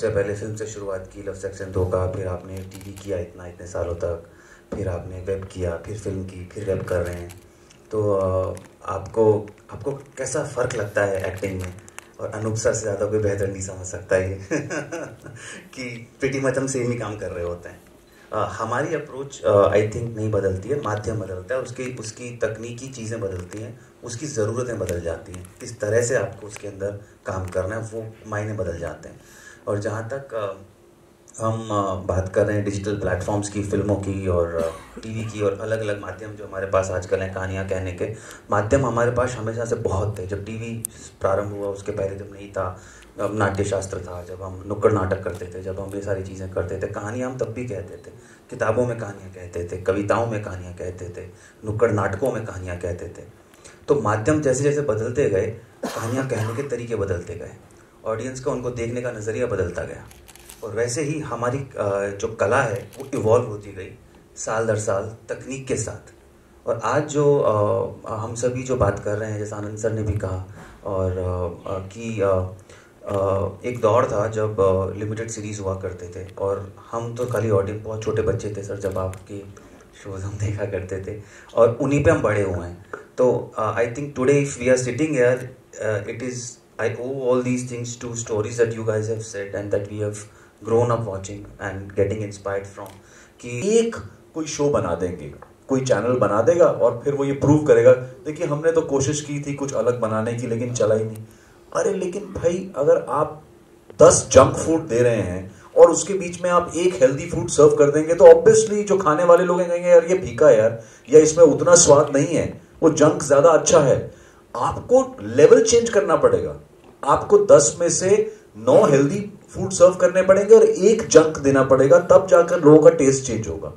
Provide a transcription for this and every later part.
सबसे पहले फिल्म से शुरुआत की, लव सेक्शन 2 का, फिर आपने टीवी किया इतने सालों तक, फिर आपने वेब किया, फिर फिल्म की, फिर वेब कर रहे हैं। तो आपको आपको कैसा फ़र्क लगता है एक्टिंग में? और अनूप सर से ज़्यादा कोई बेहतर नहीं समझ सकता ये कि प्रीटी मच हम सेम ही काम कर रहे होते हैं। हमारी अप्रोच आई थिंक नहीं बदलती है, माध्यम बदलता है, उसकी उसकी तकनीकी चीज़ें बदलती हैं, उसकी ज़रूरतें बदल जाती हैं, किस तरह से आपको उसके अंदर काम करना है वो मायने बदल जाते हैं। और जहाँ तक हम बात कर रहे हैं डिजिटल प्लेटफॉर्म्स की, फिल्मों की और टीवी की और अलग अलग माध्यम जो हमारे पास आजकल हैं, कहानियाँ कहने के माध्यम हमारे पास हमेशा से बहुत थे। जब टीवी प्रारंभ हुआ उसके पहले जब नहीं था, अब नाट्य शास्त्र था, जब हम नुक्कड़ नाटक करते थे, जब हम ये सारी चीज़ें करते थे, कहानियाँ हम तब भी कहते थे, किताबों में कहानियाँ कहते थे, कविताओं में कहानियाँ कहते थे, नुक्कड़ नाटकों में कहानियाँ कहते थे। तो माध्यम जैसे जैसे बदलते गए, कहानियाँ कहने के तरीके बदलते गए, ऑडियंस का उनको देखने का नज़रिया बदलता गया। और वैसे ही हमारी जो कला है वो इवॉल्व होती गई साल दर साल तकनीक के साथ। और आज जो हम सभी जो बात कर रहे हैं, जैसा आनंद सर ने भी कहा, और कि एक दौर था जब लिमिटेड सीरीज़ हुआ करते थे और हम तो खाली ऑडियंस, बहुत छोटे बच्चे थे सर जब आपके शोज़ हम देखा करते थे और उन्हीं पे हम बड़े हुए हैं। तो I think today if we are sitting here, it is I owe all these things to stories that you guys have said and that we have grown up watching and getting inspired from. कि एक कोई show बना देंगे, कोई channel बना देगा और फिर वो ये प्रूव करेगा, देखिए हमने तो कोशिश की थी कुछ अलग बनाने की लेकिन चला ही नहीं। अरे लेकिन भाई, अगर आप 10 जंक फूड दे रहे हैं और उसके बीच में आप एक हेल्दी फूड सर्व कर देंगे तो ऑब्वियसली जो खाने वाले लोग कहेंगे यार ये फीका है यार, या इसमें उतना स्वाद नहीं है, वो जंक ज्यादा अच्छा है। आपको लेवल चेंज करना पड़ेगा। आपको 10 में से 9 हेल्दी फूड सर्व करने पड़ेंगे और एक जंक देना पड़ेगा, तब जाकर लोगों का टेस्ट चेंज होगा।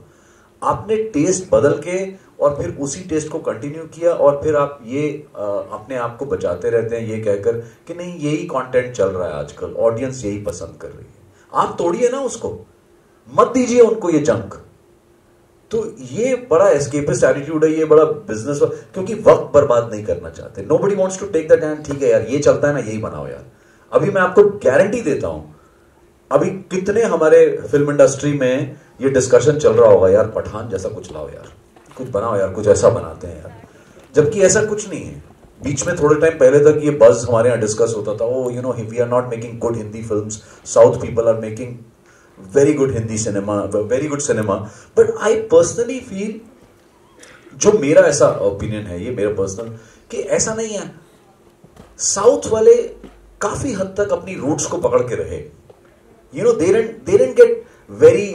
आपने टेस्ट बदल के और फिर उसी टेस्ट को कंटिन्यू किया और फिर आप ये अपने आप को बचाते रहते हैं ये कहकर कि नहीं यही कंटेंट चल रहा है आजकल, ऑडियंस यही पसंद कर रही है। आप तोड़िए ना उसको, मत दीजिए उनको ये जंक। तो ये बड़ा एस्केपिस्ट एटीट्यूड है, ये बड़ा बिजनेस, क्योंकि वक्त बर्बाद नहीं करना चाहते। Nobody wants to take the time, ठीक है यार ये चलता है ना यही बनाओ यार। अभी मैं आपको गारंटी देता हूं, अभी कितने हमारे फिल्म इंडस्ट्री में ये डिस्कशन चल रहा होगा यार पठान जैसा कुछ लाओ यार, कुछ बनाओ यार, कुछ ऐसा बनाते हैं यार, जबकि ऐसा कुछ नहीं है। बीच में थोड़े टाइम पहले तक ये बज हमारे यहाँ डिस्कस होता था, oh you know we are not making good Hindi films, South people are making very good Hindi cinema, very good cinema. But I personally feel, जो मेरा ऐसा ओपिनियन है, ये मेरा पर्सनल, कि ऐसा नहीं है। साउथ वाले काफी हद तक अपनी रूट्स को पकड़ के रहे। You know, they didn't get very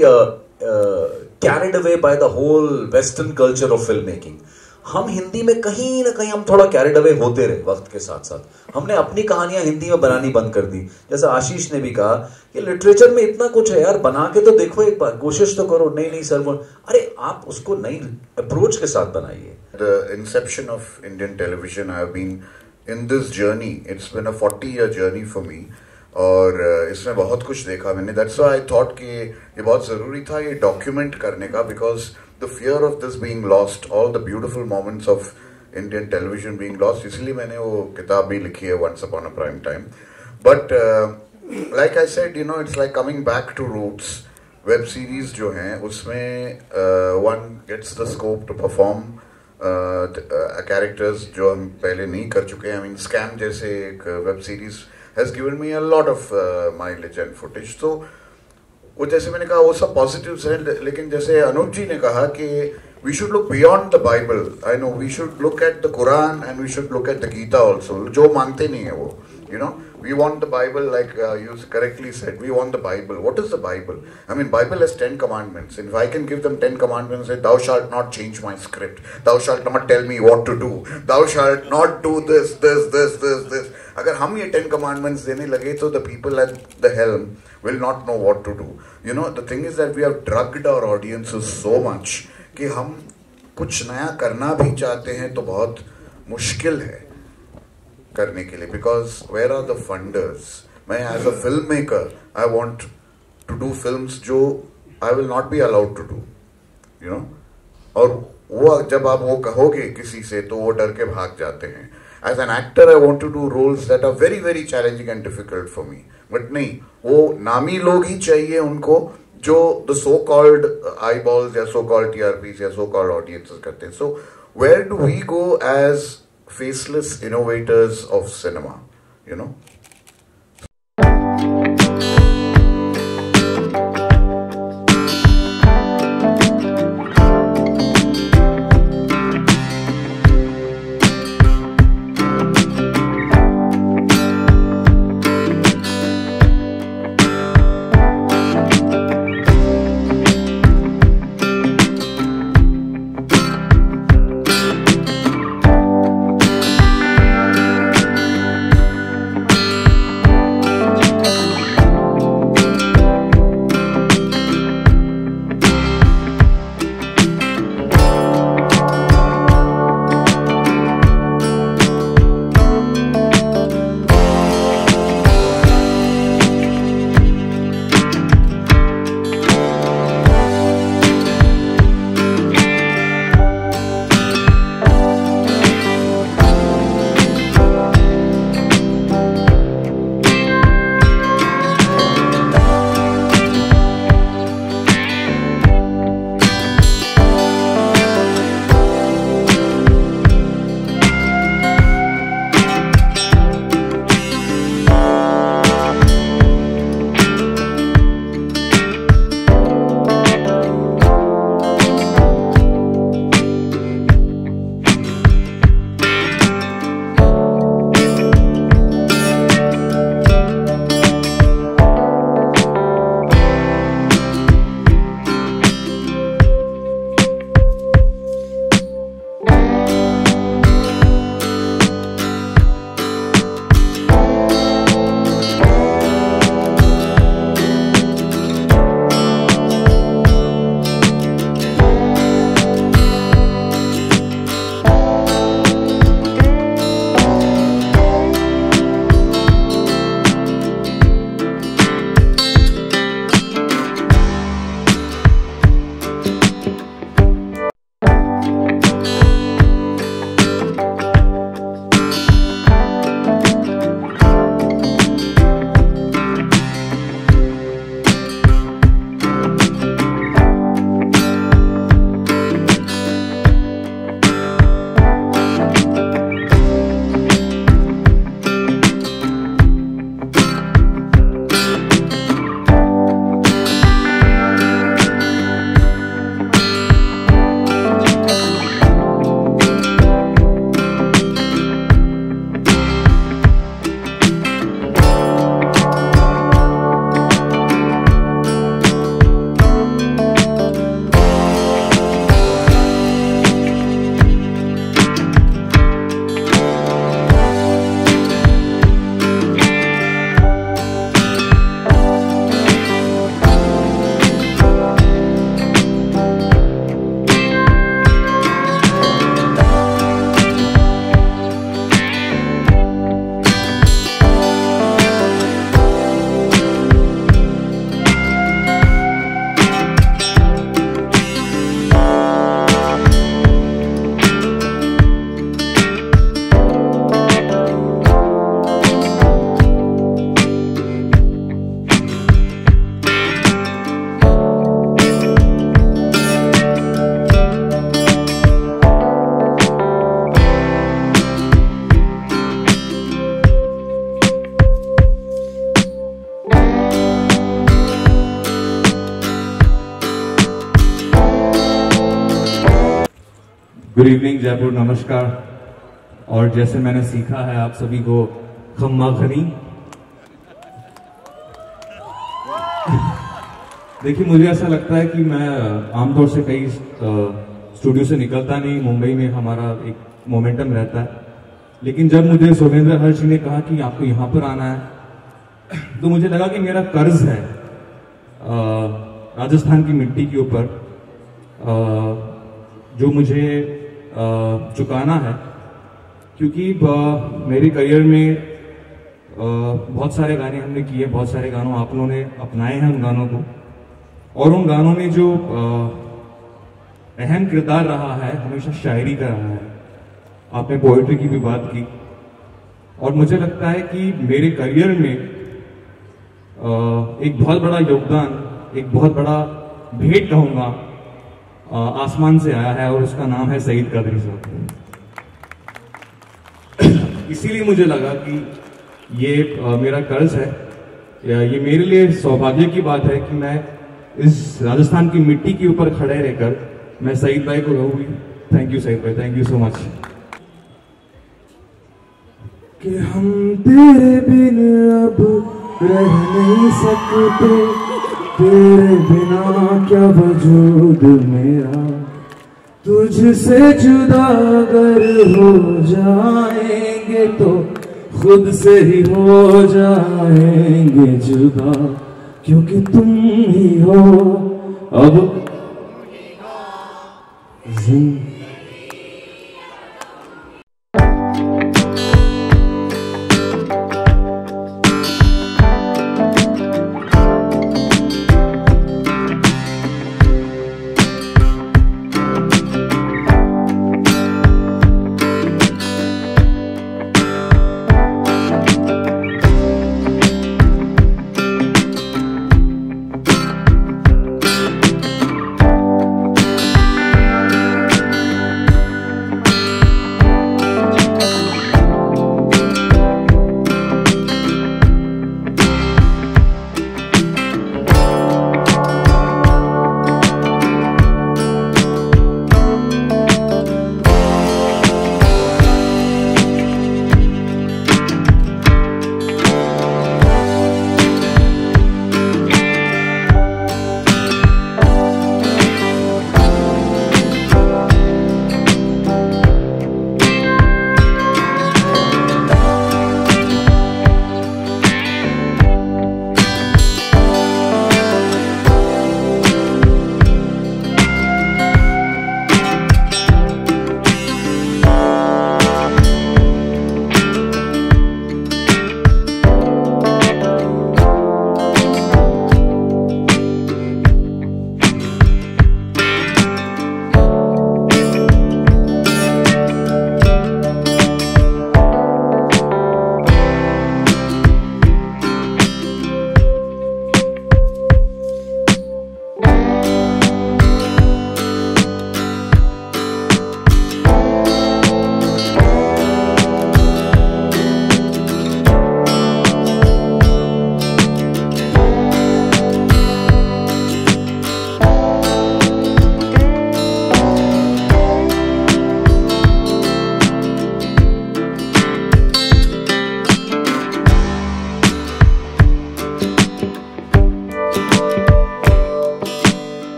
carried away by the whole Western culture of filmmaking. हम हिंदी में कहीं ना कहीं हम थोड़ा कैरिड अवे होते रहे वक्त के साथ साथ। हमने अपनी कहानियां हिंदी में बनानी बंद कर दी। जैसा आशीष ने भी कहा कि लिटरेचर में इतना कुछ है यार, बना के तो देखो एक बार, कोशिश तो करो। नहीं सर, वो अरे आप उसको नई अप्रोच के साथ बनाइए। The inception of Indian television, I have been in this journey. It's been a 40-year journey for me. और इसमें बहुत कुछ देखा मैंने। That's why I thought कि ये बहुत ज़रूरी था ये डॉक्यूमेंट करने का, because the fear of this being lost, all the beautiful moments of Indian television being lost, इसलिए मैंने वो किताब भी लिखी है, Once Upon a Prime Time. But like I said, you know, it's like coming back to roots. Web series जो हैं उसमें one gets the scope to perform characters जो हम पहले नहीं कर चुके हैं। I mean, Scam जैसे एक web series has given me a lot of mileage and footage. तो वो जैसे मैंने कहा वो सब पॉजिटिव्स हैं, लेकिन जैसे अनूप जी ने कहा कि we should look beyond the Bible. I know we should look at the Quran and we should look at the Gita also, जो मानते नहीं है वो, you know, we want the Bible, like you correctly said, we want the Bible. What is the Bible? I mean, Bible has 10 commandments. And if I can give them 10 commandments, say, thou shalt not change my script, thou shalt not tell me what to do, thou shalt not do this. अगर हम ये 10 commandments देने लगे तो the people at the helm will not know what to do. You know, the thing is that we have drugged our audiences so much कि हम कुछ नया करना भी चाहते हैं तो बहुत मुश्किल है करने के लिए, because where are the funders? मैं as a filmmaker I want to do films जो I will not be allowed to do, you know, और वो जब आप वो कहोगे किसी से तो वो डर के भाग जाते हैं। As an actor I want to do roles that are very very challenging and difficult for me, but नहीं, वो नामी लोग ही चाहिए उनको, जो the so called I balls या सो कॉल्ड टीआरपीज या सो कॉल्ड ऑडियंसेस करते हैं. So where do we go as faceless innovators of cinema, you know? Good evening Jaipur, नमस्कार। और जैसे मैंने सीखा है आप सभी को खम्मा खनी। देखिए मुझे ऐसा लगता है कि मैं आमतौर से कई स्टूडियो से निकलता नहीं, मुंबई में हमारा एक मोमेंटम रहता है, लेकिन जब मुझे सोमेंद्र हर्ष ने कहा कि आपको यहाँ पर आना है तो मुझे लगा कि मेरा कर्ज है राजस्थान की मिट्टी के ऊपर जो मुझे चुकाना है, क्योंकि मेरे करियर में बहुत सारे गाने हमने किए, बहुत सारे गानों आप लोगों ने अपनाए हैं उन गानों को, और उन गानों में जो अहम किरदार रहा है हमेशा शायरी का रहा है। आपने पोएट्री की भी बात की, और मुझे लगता है कि मेरे करियर में एक बहुत बड़ा योगदान, एक बहुत बड़ा भेंट कहूँगा, आसमान से आया है और उसका नाम है सईद कादरी साहब। इसीलिए मुझे लगा कि ये मेरा कर्ज है, ये मेरे लिए सौभाग्य की बात है कि मैं इस राजस्थान की मिट्टी के ऊपर खड़े रहकर मैं सईद भाई को रहूँगी। थैंक यू सईद भाई, थैंक यू सो मच। कि हम तेरे बिन अब रह नहीं सकते, तेरे बिना क्या वजूद मेरा, तुझसे जुदा अगर हो जाएंगे तो खुद से ही हो जाएंगे जुदा, क्योंकि तुम ही हो अब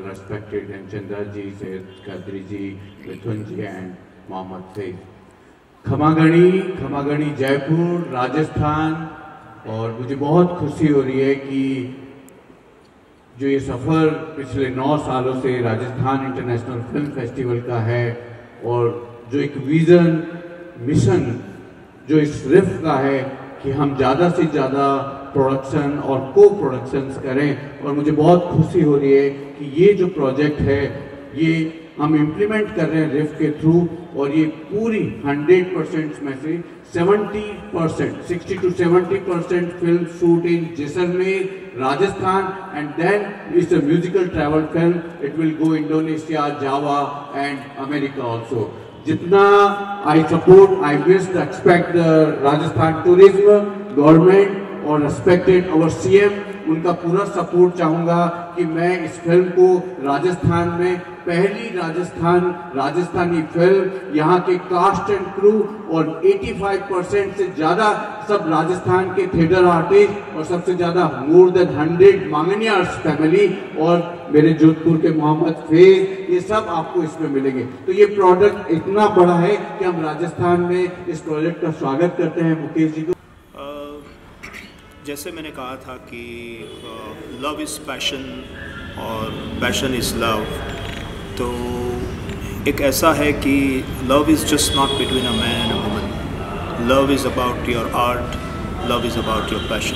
respected Chandra ji, Sayyid Qadri ji, Mithun ji and Mohammad Said. खमागणी Jaipur Rajasthan. और मुझे बहुत खुशी हो रही है कि जो ये सफ़र पिछले 9 सालों से राजस्थान इंटरनेशनल फिल्म फेस्टिवल का है और जो एक विज़न मिशन जो इस रिफ का है कि हम ज़्यादा से ज़्यादा प्रोडक्शन और को प्रोडक्शंस करें। और मुझे बहुत खुशी हो रही है कि ये जो प्रोजेक्ट है ये हम इम्प्लीमेंट कर रहे हैं रिफ के थ्रू। और ये पूरी 100% में से 70%, 60 to 70% film shoot in Jaisalmer Rajasthan and then it's a musical travel film. It will go Indonesia, Java and America also. जितना I support, I wish expect the Rajasthan tourism government और respected our CM उनका पूरा support चाहूँगा कि मैं इस film को राजस्थान में पहली राजस्थानी फिल्म, यहाँ के कास्ट एंड क्रू और 85% से ज़्यादा सब राजस्थान के थिएटर आर्टिस्ट और सबसे ज़्यादा मोर देन 100 मांगनियार्स फैमिली और मेरे जोधपुर के मोहम्मद फैज, ये सब आपको इसमें मिलेंगे। तो ये प्रोडक्ट इतना बड़ा है कि हम राजस्थान में इस प्रोजेक्ट का स्वागत करते हैं मुकेश जी को। जैसे मैंने कहा था कि लव इज़ पैशन और पैशन इज़ लव, तो एक ऐसा है कि love is just not between a man and woman, love is about your art, love is about your passion.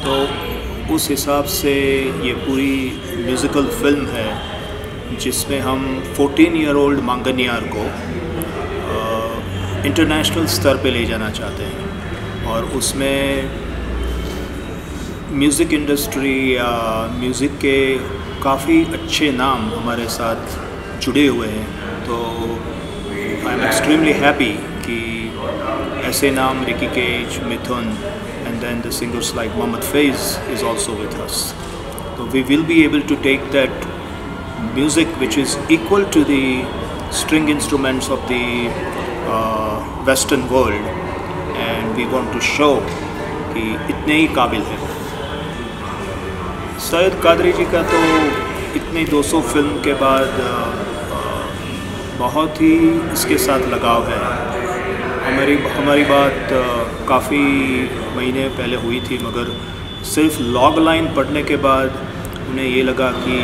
तो उस हिसाब से ये पूरी म्यूज़िकल फिल्म है जिसमें हम 14-year-old मांगनियार को इंटरनेशनल स्तर पे ले जाना चाहते हैं और उसमें म्यूज़िक इंडस्ट्री या म्यूज़िक के काफ़ी अच्छे नाम हमारे साथ जुड़े हुए हैं। तो आई एम एक्सट्रीमली हैप्पी कि ऐसे नाम Ricky Kej, Mithun and then the singers like Mohammad Faiz is also with us. तो we will be able to take that music which is equal to the string instruments of the western world and we want to show कि इतने ही काबिल है। सैयद कादरी जी का तो इतनी 200 film के बाद बहुत ही इसके साथ लगाव है। हमारी बात काफ़ी महीने पहले हुई थी, मगर सिर्फ लॉग लाइन पढ़ने के बाद उन्हें ये लगा कि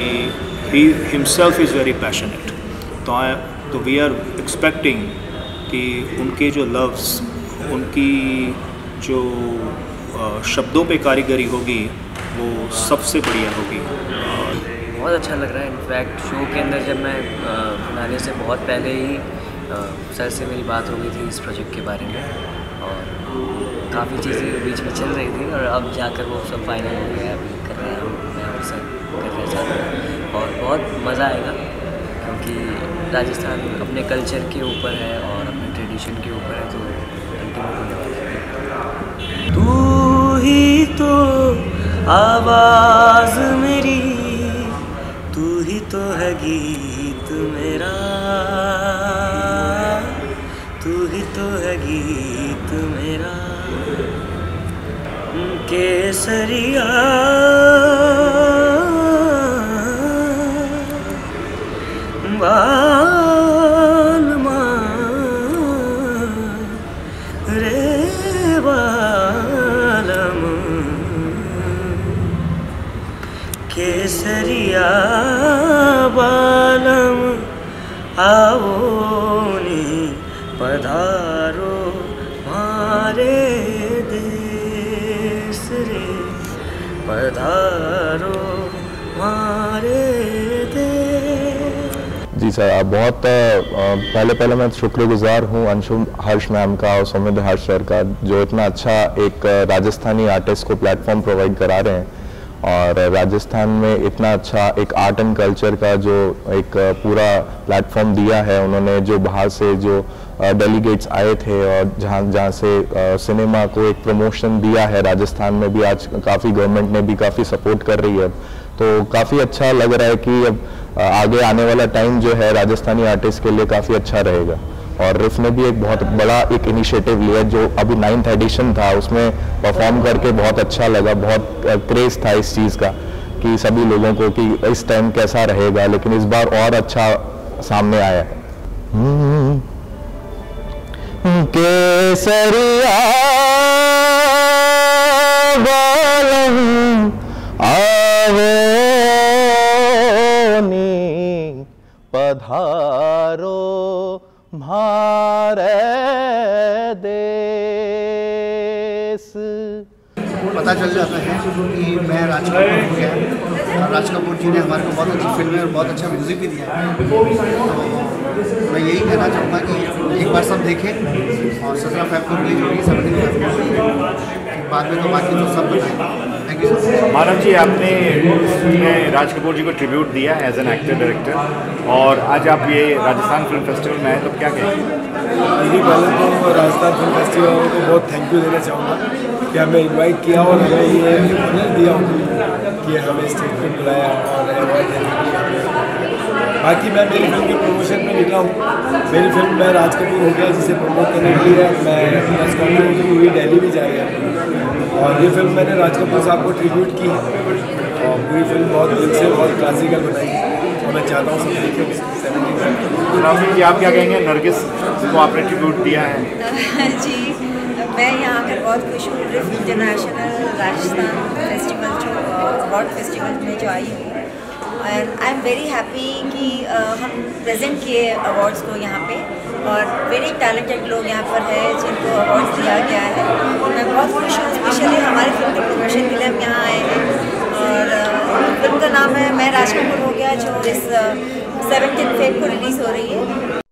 he himself is very passionate. तो वी आर एक्सपेक्टिंग कि उनके जो लफ्ज़, उनकी जो शब्दों पे कारीगरी होगी वो सबसे बढ़िया होगी। बहुत अच्छा लग रहा है। इनफैक्ट शो के अंदर जब मैं बनाने से बहुत पहले ही सर से मेरी बात हो गई थी इस प्रोजेक्ट के बारे में और काफ़ी चीज़ें बीच में चल रही थी और अब जाकर वो सब फाइनल हो गया। अभी कर रहे हैं मैं और सर कर रहे साथ और बहुत मज़ा आएगा क्योंकि राजस्थान अपने कल्चर के ऊपर है और अपने ट्रेडिशन के ऊपर है, तो अल्टीमेट होने वाला है। तू ही तो आवाज़ मेरी, तू ही तो है गीत मेरा, तू ही तो है गीत मेरा, केसरिया बालमा रे बालम, केसरिया बालम आओ नी पधारो मारे देश रे, पधारो मारे देश। जी सर, आप बहुत पहले मैं शुक्रगुजार हूँ अंशुम हर्ष मैम का और सौमित्र हर्ष सर का, जो इतना अच्छा एक राजस्थानी आर्टिस्ट को प्लेटफॉर्म प्रोवाइड करा रहे हैं और राजस्थान में इतना अच्छा एक आर्ट एंड कल्चर का जो एक पूरा प्लेटफॉर्म दिया है उन्होंने। जो बाहर से जो डेलीगेट्स आए थे और जहाँ से सिनेमा को एक प्रमोशन दिया है, राजस्थान में भी आज काफ़ी गवर्नमेंट ने भी काफ़ी सपोर्ट कर रही है, तो काफ़ी अच्छा लग रहा है कि अब आगे आने वाला टाइम जो है राजस्थानी आर्टिस्ट के लिए काफ़ी अच्छा रहेगा। और रिफ ने भी एक बहुत बड़ा एक इनिशिएटिव लिया, जो अभी 9th एडिशन था उसमें परफॉर्म करके बहुत अच्छा लगा। बहुत क्रेज था इस चीज़ का कि सभी लोगों को कि इस टाइम कैसा रहेगा, लेकिन इस बार और अच्छा सामने आया है। केसरिया बालम आवो नी पधारो म्हारे देश। पता चल जाता है कि मैं राज कपूर हो गया और राज कपूर जी ने हमारे को बहुत अच्छी फिल्में और बहुत अच्छा म्यूज़िक भी दिया है। तो मैं यही कहना चाहूँगा कि एक बार सब देखें और 17 फेब को रिलीज होगी, 17 फेब को, बाद में तो बाकी तो सब बताएंगे। Thank you so much. Manav ji, आपने इसमें राज कपूर जी को ट्रिब्यूट दिया एज एन एक्टर डायरेक्टर और आज आप ये राजस्थान फिल्म फेस्टिवल में आए, तो क्या कहेंगे? यही पहले तो राजस्थान फिल्म फेस्टिवल को बहुत थैंक यू देना चाहूँगा कि हमें इनवाइट किया और हमें ये दिया। कि हमें स्टेज पर बुलाया और अवार्ड देने के लिए हमें। बाकी मैं मेरी फिल्म के प्रमोशन में निकला हूँ। मेरी फिल्म मैं राज कपूर हो गया जिसे प्रमोट करने के लिए मैं प्रेस कॉन्फ्रेंस की हुई दिल्ली भी जा रहा और ये फिल्म मैंने राज कपूर साहब को ट्रिब्यूट की है और पूरी फिल्म बहुत दिल से बहुत क्लासिकल बनाई और मैं चाहता हूँ सब देखें। राहुल जी आप क्या कहेंगे, नरगिस को आपने ट्रिब्यूट दिया है? जी मैं यहाँ आकर बहुत खुश हूँ। रिफ इंटरनेशनल राजस्थान फेस्टिवल जो अवार्ड फेस्टिवल में जो आई हूँ and I am very happy कि हम प्रेजेंट किए अवार्ड्स को यहाँ पे और वेरी टैलेंटेड लोग यहाँ पर है जिनको अवार्ड दिया गया है। मैं बहुत खुश हूँ, स्पेशली हमारी फिल्म के प्रमोशन के लिए हम यहाँ आए हैं और फिल्म का नाम है मैं राज कपूर हो गया जो इस 17 फेब को रिलीज़ हो रही है।